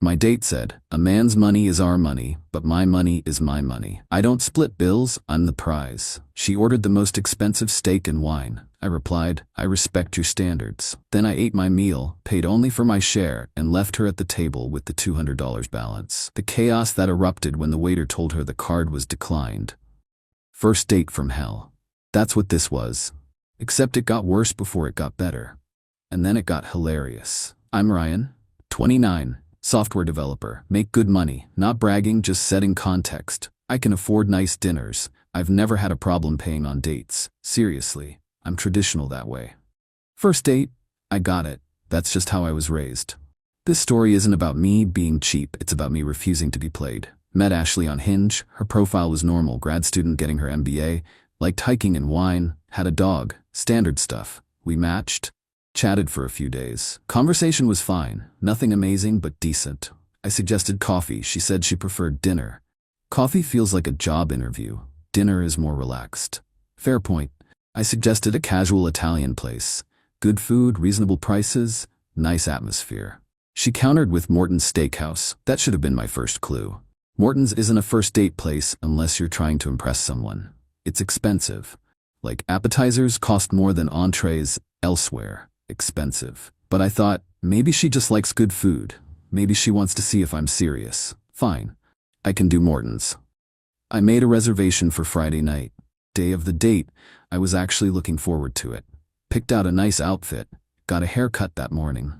My date said, "A man's money is our money, but my money is my money. I don't split bills, I'm the prize." She ordered the most expensive steak and wine. I replied, "I respect your standards." Then I ate my meal, paid only for my share, and left her at the table with the $200 balance. The chaos that erupted when the waiter told her the card was declined. First date from hell. That's what this was. Except it got worse before it got better. And then it got hilarious. I'm Ryan, 29. Software developer, make good money, not bragging, just setting context. I can afford nice dinners. I've never had a problem paying on dates. Seriously, I'm traditional that way. First date, I got it. That's just how I was raised. This story isn't about me being cheap, it's about me refusing to be played. Met Ashley on Hinge, her profile was normal, grad student getting her MBA, liked hiking and wine, had a dog, standard stuff. We matched. Chatted for a few days. Conversation was fine, nothing amazing but decent. I suggested coffee, she said she preferred dinner. Coffee feels like a job interview. Dinner is more relaxed. Fair point. I suggested a casual Italian place. Good food, reasonable prices, nice atmosphere. She countered with Morton's Steakhouse. That should have been my first clue. Morton's isn't a first date place unless you're trying to impress someone. It's expensive. Like appetizers cost more than entrees elsewhere. Expensive. But I thought, maybe she just likes good food. Maybe she wants to see if I'm serious. Fine. I can do Morton's. I made a reservation for Friday night. Day of the date, I was actually looking forward to it. Picked out a nice outfit. Got a haircut that morning.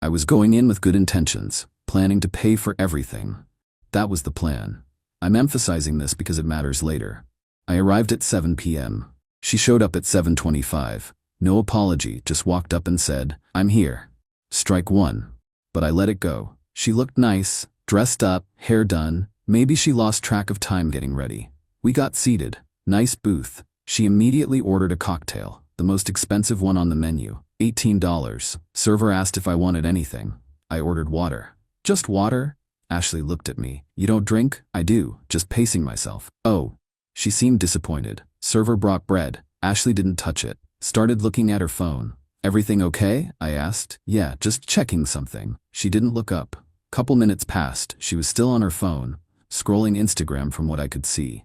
I was going in with good intentions, planning to pay for everything. That was the plan. I'm emphasizing this because it matters later. I arrived at 7 p.m. She showed up at 7:25. No apology, just walked up and said, "I'm here." Strike one. But I let it go. She looked nice, dressed up, hair done. Maybe she lost track of time getting ready. We got seated. Nice booth. She immediately ordered a cocktail, the most expensive one on the menu, $18. Server asked if I wanted anything. I ordered water. "Just water?" Ashley looked at me. "You don't drink?" "I do, just pacing myself." "Oh." She seemed disappointed. Server brought bread. Ashley didn't touch it. Started looking at her phone. "Everything okay?" I asked. "Yeah, just checking something." She didn't look up. Couple minutes passed. She was still on her phone, scrolling Instagram from what I could see.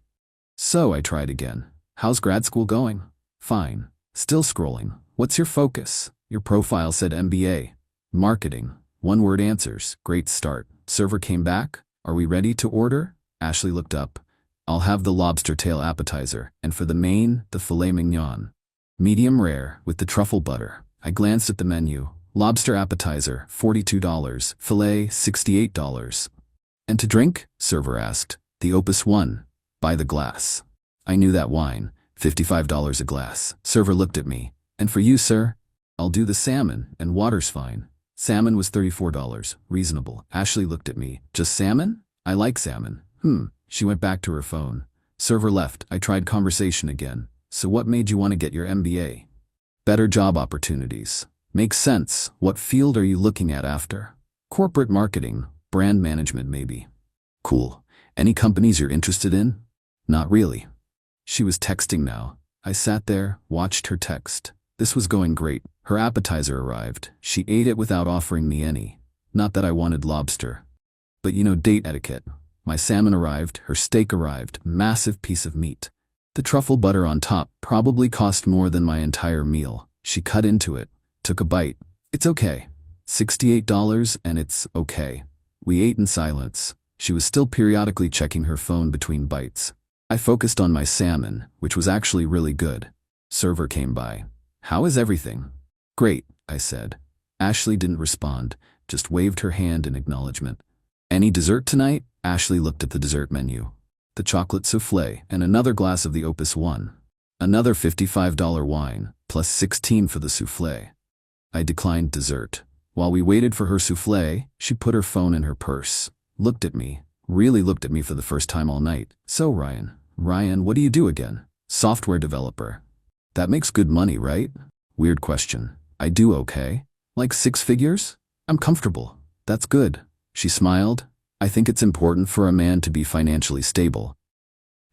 So I tried again. "How's grad school going?" "Fine." Still scrolling. "What's your focus?" "Your profile said MBA. Marketing." One-word answers. Great start. Server came back. "Are we ready to order?" Ashley looked up. "I'll have the lobster tail appetizer, and for the main, the filet mignon. Medium rare, with the truffle butter." I glanced at the menu. Lobster appetizer, $42. Filet, $68. "And to drink?" Server asked. "The Opus 1. By the glass." I knew that wine. $55 a glass. Server looked at me. "And for you, sir?" "I'll do the salmon, and water's fine." Salmon was $34. Reasonable. Ashley looked at me. "Just salmon?" "I like salmon." She went back to her phone. Server left. I tried conversation again. "So what made you want to get your MBA?" "Better job opportunities." "Makes sense. What field are you looking at after?" "Corporate marketing, brand management maybe." "Cool. Any companies you're interested in?" "Not really." She was texting now. I sat there, watched her text. This was going great. Her appetizer arrived. She ate it without offering me any. Not that I wanted lobster. But date etiquette. My salmon arrived, her steak arrived, massive piece of meat. The truffle butter on top probably cost more than my entire meal. She cut into it, took a bite. "It's okay." $68 and it's okay. We ate in silence. She was still periodically checking her phone between bites. I focused on my salmon, which was actually really good. Server came by. "How is everything?" "Great," I said. Ashley didn't respond, just waved her hand in acknowledgement. "Any dessert tonight?" Ashley looked at the dessert menu. The chocolate souffle, and another glass of the Opus 1. Another $55 wine, plus $16 for the souffle. I declined dessert. While we waited for her souffle, she put her phone in her purse. Looked at me. Really looked at me for the first time all night. "So Ryan, what do you do again?" "Software developer." "That makes good money, right?" Weird question. "I do okay." "Like 6 figures?" "I'm comfortable." "That's good." She smiled. "I think it's important for a man to be financially stable."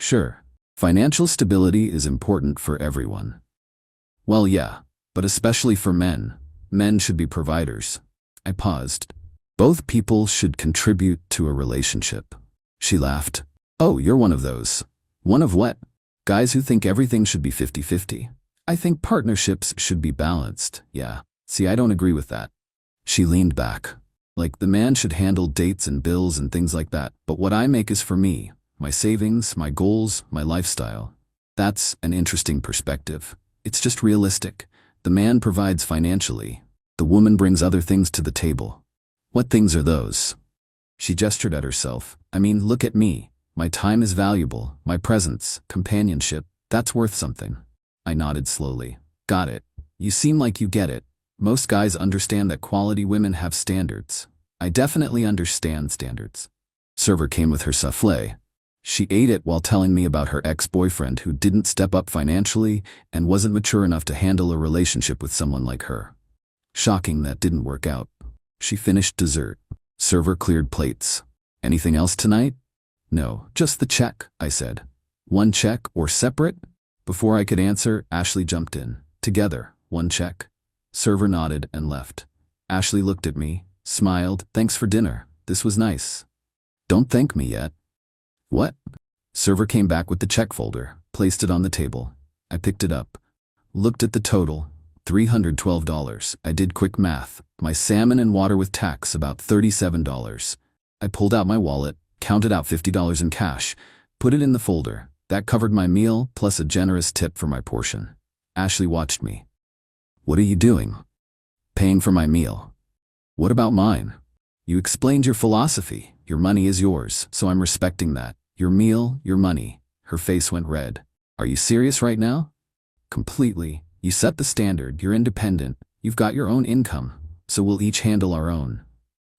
"Sure. Financial stability is important for everyone." "Well, yeah, but especially for men. Men should be providers." I paused. Both people should contribute to a relationship. She laughed. Oh, you're one of those. One of what? Guys who think everything should be 50-50. I think partnerships should be balanced. Yeah. See, I don't agree with that. She leaned back. Like, the man should handle dates and bills and things like that, but what I make is for me. My savings, my goals, my lifestyle. That's an interesting perspective. It's just realistic. The man provides financially. The woman brings other things to the table. What things are those? She gestured at herself. I mean, look at me. My time is valuable. My presence, companionship, that's worth something. I nodded slowly. Got it. You seem like you get it. Most guys understand that quality women have standards. I definitely understand standards. Server came with her souffle. She ate it while telling me about her ex-boyfriend who didn't step up financially and wasn't mature enough to handle a relationship with someone like her. Shocking that didn't work out. She finished dessert. Server cleared plates. Anything else tonight? No, just the check, I said. One check or separate? Before I could answer, Ashley jumped in. Together, one check. Server nodded and left. Ashley looked at me, smiled. Thanks for dinner. This was nice. Don't thank me yet. What? Server came back with the check folder, placed it on the table. I picked it up. Looked at the total. $312. I did quick math. My salmon and water with tax, about $37. I pulled out my wallet, counted out $50 in cash, put it in the folder. That covered my meal, plus a generous tip for my portion. Ashley watched me. What are you doing? Paying for my meal. What about mine? You explained your philosophy. Your money is yours, so I'm respecting that. Your meal, your money. Her face went red. Are you serious right now? Completely. You set the standard, you're independent, you've got your own income, so we'll each handle our own.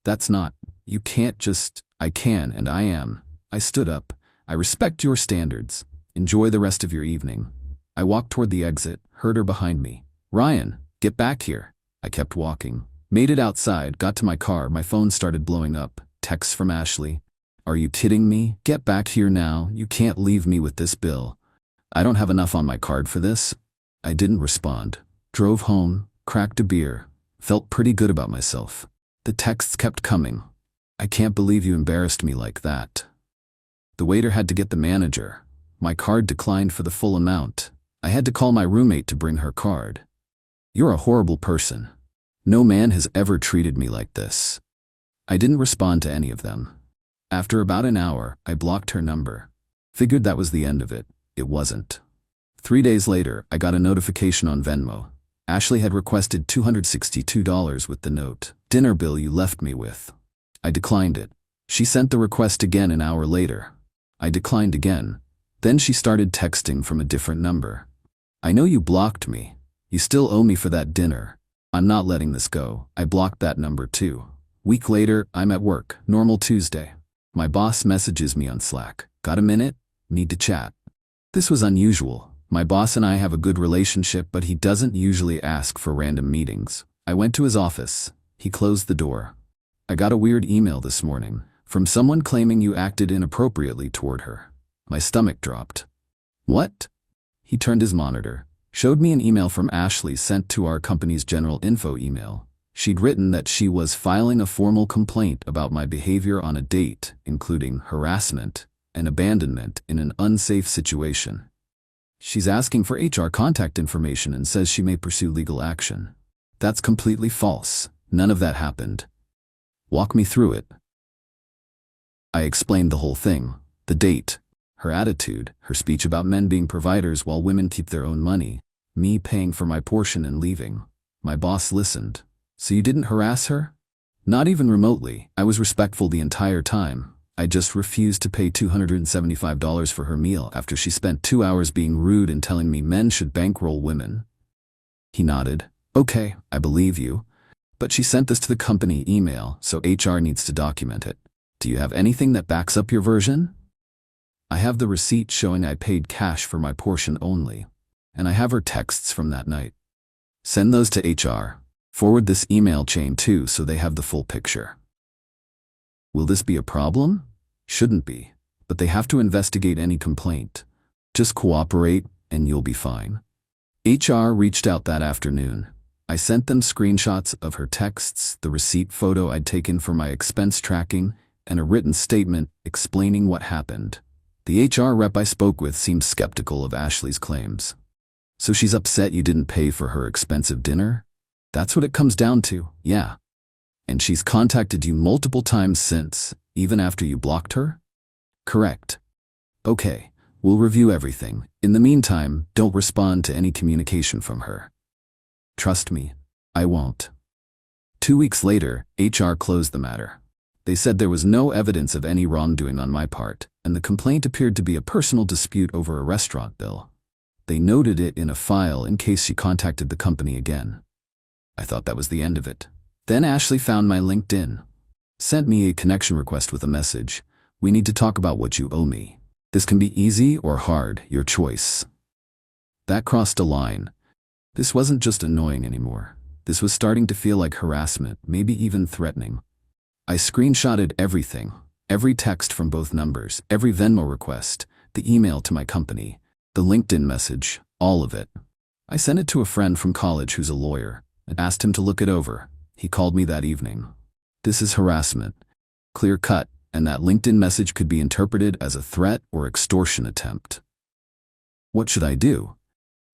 That's not. You can't just. I can and I am. I stood up. I respect your standards. Enjoy the rest of your evening. I walked toward the exit, heard her behind me. Ryan, get back here. I kept walking. Made it outside, got to my car, my phone started blowing up. Text from Ashley. Are you kidding me? Get back here now. You can't leave me with this bill. I don't have enough on my card for this. I didn't respond. Drove home, cracked a beer. Felt pretty good about myself. The texts kept coming. I can't believe you embarrassed me like that. The waiter had to get the manager. My card declined for the full amount. I had to call my roommate to bring her card. You're a horrible person. No man has ever treated me like this. I didn't respond to any of them. After about an hour, I blocked her number. Figured that was the end of it. It wasn't. 3 days later, I got a notification on Venmo. Ashley had requested $262 with the note. Dinner bill you left me with. I declined it. She sent the request again an hour later. I declined again. Then she started texting from a different number. I know you blocked me. You still owe me for that dinner. I'm not letting this go. I blocked that number too. Week later, I'm at work. Normal Tuesday. My boss messages me on Slack. Got a minute? Need to chat. This was unusual. My boss and I have a good relationship, but he doesn't usually ask for random meetings. I went to his office. He closed the door. I got a weird email this morning from someone claiming you acted inappropriately toward her. My stomach dropped. What? He turned his monitor, showed me an email from Ashley sent to our company's general info email. She'd written that she was filing a formal complaint about my behavior on a date, including harassment and abandonment in an unsafe situation. She's asking for HR contact information and says she may pursue legal action. That's completely false. None of that happened. Walk me through it. I explained the whole thing. The date, her attitude, her speech about men being providers while women keep their own money, me paying for my portion and leaving. My boss listened. So you didn't harass her? Not even remotely. I was respectful the entire time. I just refused to pay $275 for her meal after she spent 2 hours being rude and telling me men should bankroll women. He nodded. Okay, I believe you. But she sent this to the company email, so HR needs to document it. Do you have anything that backs up your version? I have the receipt showing I paid cash for my portion only. And I have her texts from that night. Send those to HR. Forward this email chain too so they have the full picture. Will this be a problem? Shouldn't be, but they have to investigate any complaint. Just cooperate and you'll be fine. HR reached out that afternoon. I sent them screenshots of her texts, the receipt photo I'd taken for my expense tracking, and a written statement explaining what happened. The HR rep I spoke with seemed skeptical of Ashley's claims. So she's upset you didn't pay for her expensive dinner? That's what it comes down to, yeah. And she's contacted you multiple times since, even after you blocked her? Correct. Okay, we'll review everything. In the meantime, don't respond to any communication from her. Trust me, I won't. 2 weeks later, HR closed the matter. They said there was no evidence of any wrongdoing on my part, and the complaint appeared to be a personal dispute over a restaurant bill. They noted it in a file in case she contacted the company again. I thought that was the end of it. Then Ashley found my LinkedIn, sent me a connection request with a message. We need to talk about what you owe me. This can be easy or hard, your choice. That crossed a line. This wasn't just annoying anymore. This was starting to feel like harassment, maybe even threatening. I screenshotted everything, every text from both numbers, every Venmo request, the email to my company, the LinkedIn message, all of it. I sent it to a friend from college who's a lawyer and asked him to look it over. He called me that evening. This is harassment, clear cut, and that LinkedIn message could be interpreted as a threat or extortion attempt. What should I do?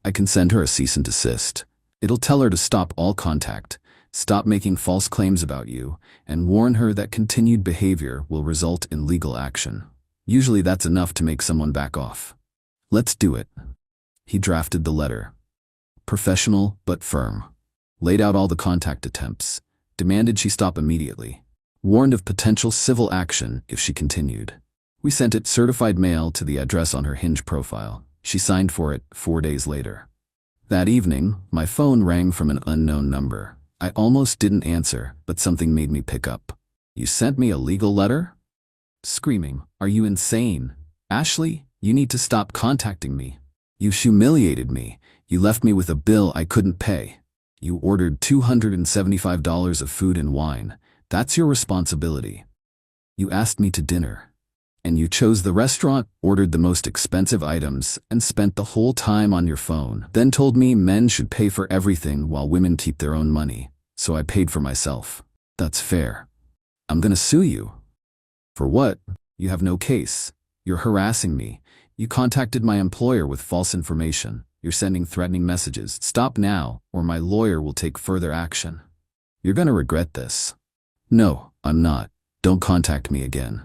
I can send her a cease and desist. It'll tell her to stop all contact, stop making false claims about you, and warn her that continued behavior will result in legal action. Usually that's enough to make someone back off. Let's do it. He drafted the letter. Professional but firm. Laid out all the contact attempts. Demanded she stop immediately. Warned of potential civil action if she continued. We sent it certified mail to the address on her Hinge profile. She signed for it 4 days later. That evening, my phone rang from an unknown number. I almost didn't answer, but something made me pick up. You sent me a legal letter? Screaming, are you insane? Ashley, you need to stop contacting me. You humiliated me. You left me with a bill I couldn't pay. You ordered $275 of food and wine. That's your responsibility. You asked me to dinner. And you chose the restaurant, ordered the most expensive items, and spent the whole time on your phone. Then told me men should pay for everything while women keep their own money. So I paid for myself. That's fair. I'm gonna sue you. For what? You have no case. You're harassing me. You contacted my employer with false information. You're sending threatening messages. Stop now, or my lawyer will take further action. You're gonna regret this. No, I'm not. Don't contact me again.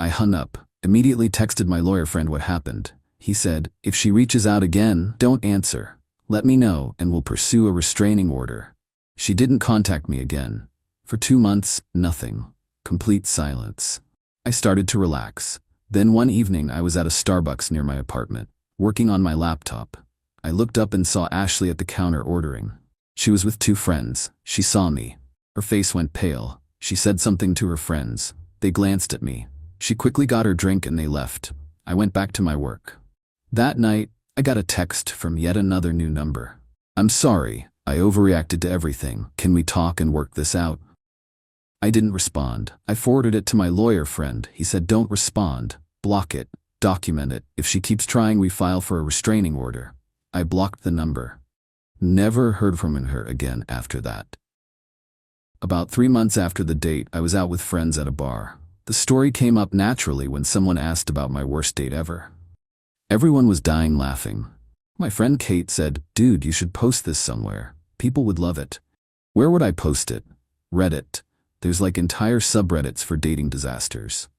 I hung up, immediately texted my lawyer friend what happened. He said, if she reaches out again, don't answer. Let me know and we'll pursue a restraining order. She didn't contact me again. For 2 months, nothing. Complete silence. I started to relax. Then one evening I was at a Starbucks near my apartment, working on my laptop. I looked up and saw Ashley at the counter ordering. She was with 2 friends. She saw me. Her face went pale. She said something to her friends. They glanced at me. She quickly got her drink and they left. I went back to my work. That night, I got a text from yet another new number. I'm sorry, I overreacted to everything. Can we talk and work this out? I didn't respond. I forwarded it to my lawyer friend. He said don't respond. Block it. Document it. If she keeps trying, we file for a restraining order. I blocked the number. Never heard from her again after that. About 3 months after the date, I was out with friends at a bar. The story came up naturally when someone asked about my worst date ever. Everyone was dying laughing. My friend Kate said, dude, you should post this somewhere. People would love it. Where would I post it? Reddit. There's like entire subreddits for dating disasters.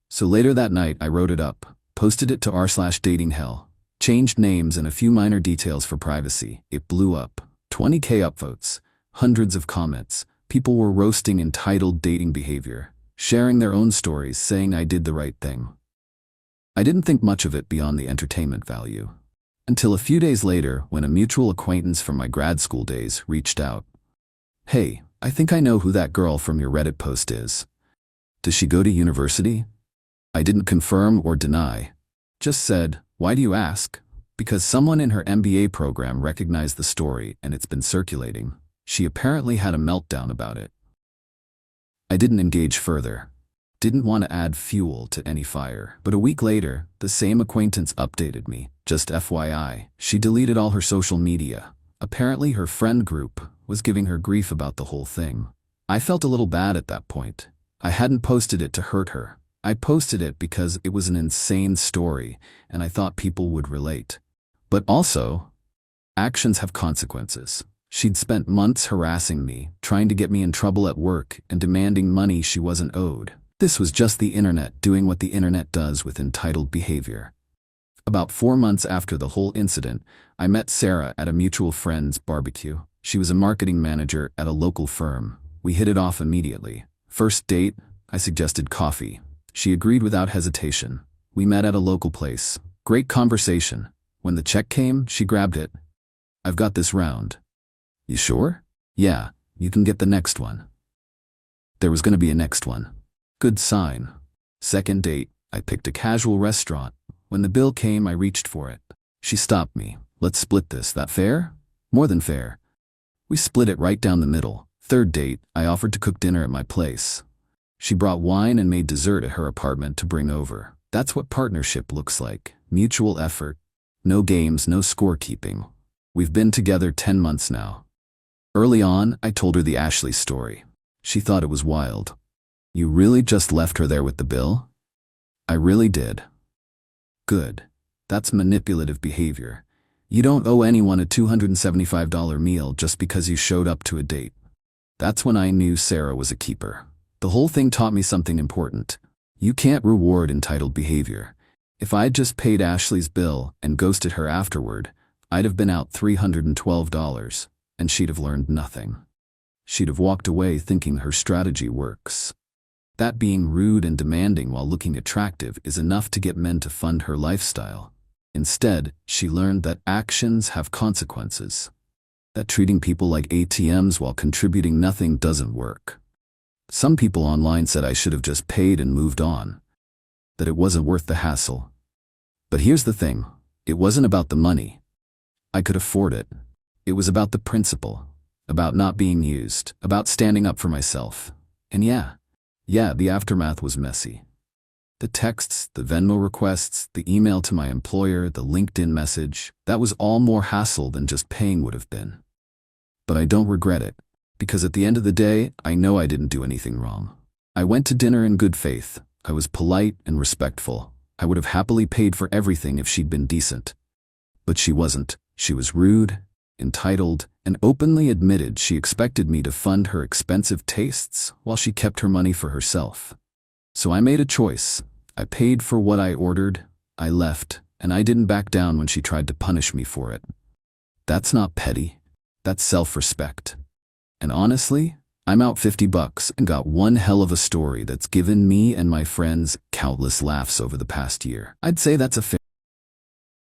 So later that night, I wrote it up, posted it to r/datinghell, changed names and a few minor details for privacy. It blew up. 20K upvotes, hundreds of comments. People were roasting entitled dating behavior, sharing their own stories, saying I did the right thing. I didn't think much of it beyond the entertainment value. Until a few days later, when a mutual acquaintance from my grad school days reached out. Hey, I think I know who that girl from your Reddit post is. Does she go to university? I didn't confirm or deny. Just said, why do you ask? Because someone in her MBA program recognized the story and it's been circulating. She apparently had a meltdown about it. I didn't engage further. Didn't want to add fuel to any fire. But a week later, the same acquaintance updated me. Just FYI, she deleted all her social media. Apparently her friend group was giving her grief about the whole thing. I felt a little bad at that point. I hadn't posted it to hurt her. I posted it because it was an insane story and I thought people would relate. But also, actions have consequences. She'd spent months harassing me, trying to get me in trouble at work and demanding money she wasn't owed. This was just the internet doing what the internet does with entitled behavior. About 4 months after the whole incident, I met Sarah at a mutual friend's barbecue. She was a marketing manager at a local firm. We hit it off immediately. First date, I suggested coffee. She agreed without hesitation. We met at a local place. Great conversation. When the check came, she grabbed it. "I've got this round." "You sure?" "Yeah, you can get the next one." There was going to be a next one. Good sign. Second date, I picked a casual restaurant. When the bill came, I reached for it. She stopped me. "Let's split this. That fair?" "More than fair." We split it right down the middle. Third date, I offered to cook dinner at my place. She brought wine and made dessert at her apartment to bring over. That's what partnership looks like. Mutual effort. No games, no scorekeeping. We've been together 10 months now. Early on, I told her the Ashley story. She thought it was wild. "You really just left her there with the bill?" "I really did." Good. That's manipulative behavior. You don't owe anyone a $275 meal just because you showed up to a date. That's when I knew Sarah was a keeper. The whole thing taught me something important. You can't reward entitled behavior. If I'd just paid Ashley's bill and ghosted her afterward, I'd have been out $312, and she'd have learned nothing. She'd have walked away thinking her strategy works. That being rude and demanding while looking attractive is enough to get men to fund her lifestyle. Instead, she learned that actions have consequences. That treating people like ATMs while contributing nothing doesn't work. Some people online said I should have just paid and moved on. That it wasn't worth the hassle. But here's the thing. It wasn't about the money. I could afford it. It was about the principle. About not being used. About standing up for myself. And yeah, the aftermath was messy. The texts, the Venmo requests, the email to my employer, the LinkedIn message, that was all more hassle than just paying would have been. But I don't regret it, because at the end of the day, I know I didn't do anything wrong. I went to dinner in good faith. I was polite and respectful. I would have happily paid for everything if she'd been decent. But she wasn't. She was rude, entitled, and openly admitted she expected me to fund her expensive tastes while she kept her money for herself. So I made a choice. I paid for what I ordered, I left, and I didn't back down when she tried to punish me for it. That's not petty. That's self-respect. And honestly, I'm out $50 and got one hell of a story that's given me and my friends countless laughs over the past year. I'd say that's a fair